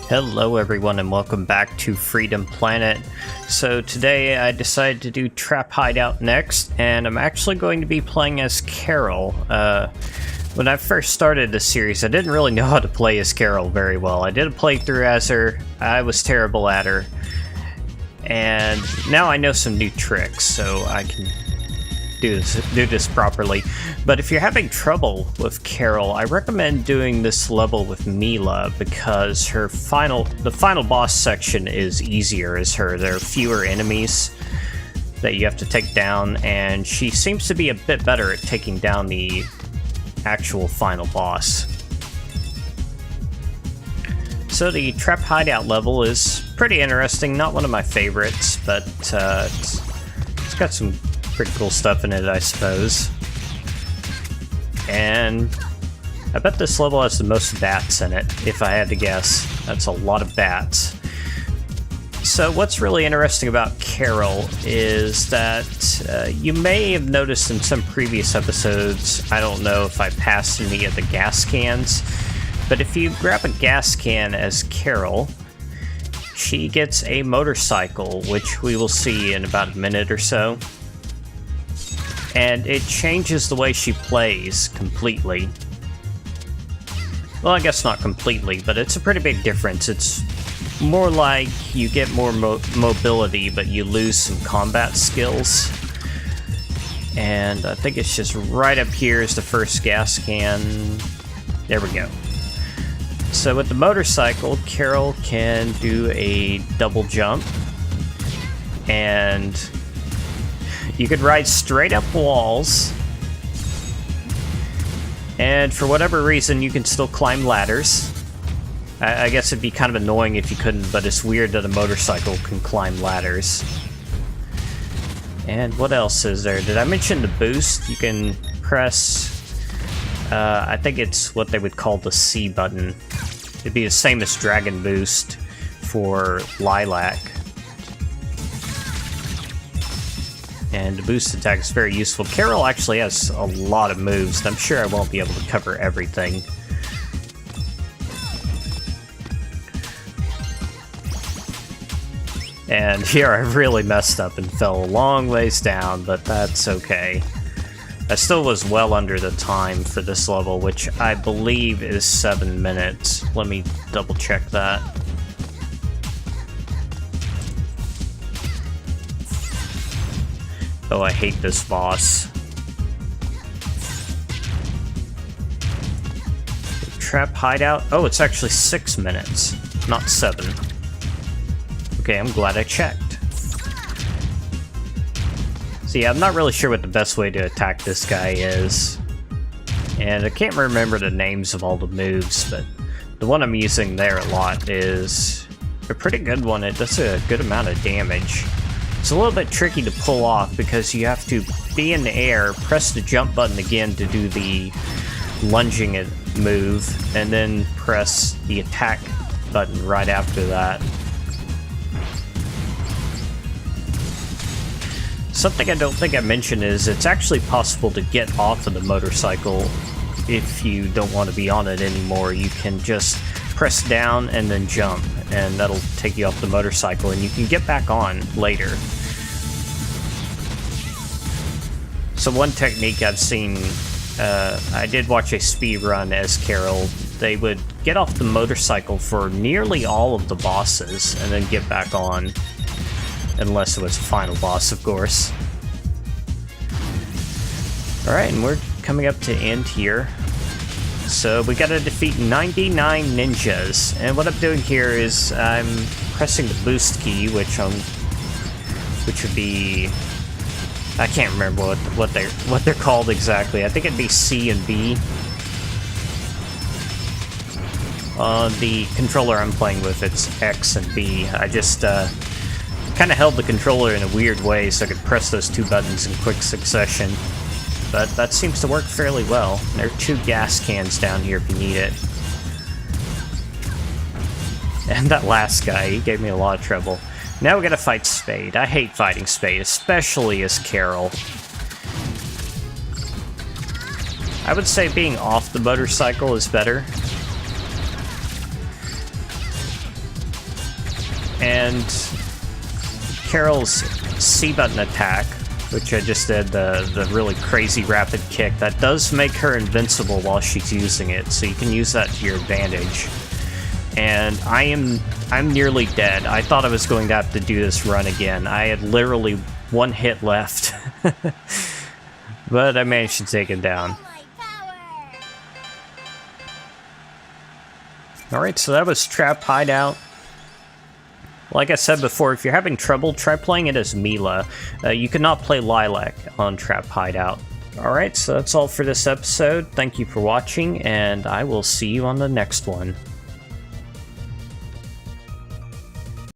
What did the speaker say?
Hello everyone and welcome back to Freedom Planet. So today I decided to do Trap Hideout next, and I'm actually going to be playing as Carol. When I first started this series, I didn't really know how to play as Carol very well. I did a playthrough as her, I was terrible at her, and now I know some new tricks, so I can do this properly. But if you're having trouble with Carol, I recommend doing this level with Milla because the final boss section is easier as her. There are fewer enemies that you have to take down, and she seems to be a bit better at taking down the actual final boss. So the Trap Hideout level is pretty interesting, not one of my favorites, but it's got some pretty cool stuff in it, I suppose. And I bet this level has the most bats in it, if I had to guess. That's a lot of bats. So what's really interesting about Carol is that you may have noticed in some previous episodes, I don't know if I passed any of the gas cans, but if you grab a gas can as Carol, she gets a motorcycle, which we will see in about a minute or so. And it changes the way she plays completely. Well, I guess not completely, but it's a pretty big difference. It's more like you get more mobility, but you lose some combat skills. And I think it's just right up here is the first gas can. There we go. So with the motorcycle, Carol can do a double jump. And you could ride straight up walls, and for whatever reason you can still climb ladders. I guess it'd be kind of annoying if you couldn't, but it's weird that a motorcycle can climb ladders. And what else is there? Did I mention the boost? You can press, I think it's what they would call the C button. It'd be the same as Dragon Boost for Lilac. And the boost attack is very useful. Carol actually has a lot of moves, and I'm sure I won't be able to cover everything. And here I really messed up and fell a long ways down, but that's okay. I still was well under the time for this level, which I believe is 7 minutes. Let me double check that. Oh, I hate this boss. Trap Hideout? Oh, it's actually 6 minutes, not 7. Okay, I'm glad I checked. See, I'm not really sure what the best way to attack this guy is. And I can't remember the names of all the moves, but the one I'm using there a lot is a pretty good one. It does a good amount of damage. It's a little bit tricky to pull off because you have to be in the air, press the jump button again to do the lunging move, and then press the attack button right after that. Something I don't think I mentioned is it's actually possible to get off of the motorcycle if you don't want to be on it anymore. You can just press down and then jump, and that'll take you off the motorcycle, and you can get back on later. So one technique I've seen, I did watch a speedrun as Carol. They would get off the motorcycle for nearly all of the bosses and then get back on, unless it was a final boss, of course. Alright, and we're coming up to end here. So we gotta defeat 99 ninjas, and what I'm doing here is I'm pressing the boost key, which would be, I can't remember what they're called exactly. I think it'd be C and B. On the controller I'm playing with, it's X and B. I just kind of held the controller in a weird way so I could press those two buttons in quick succession. But that seems to work fairly well. There are 2 gas cans down here if you need it. And that last guy, he gave me a lot of trouble. Now we gotta fight Spade. I hate fighting Spade, especially as Carol. I would say being off the motorcycle is better. And Carol's C-button attack, which I just did, the really crazy rapid kick, that does make her invincible while she's using it, so you can use that to your advantage. And I'm nearly dead. I thought I was going to have to do this run again. I had literally one hit left. But I managed to take it down. Alright, so that was Trap Hideout. Like I said before, if you're having trouble, try playing it as Milla. You cannot play Lilac on Trap Hideout. Alright, so that's all for this episode. Thank you for watching, and I will see you on the next one.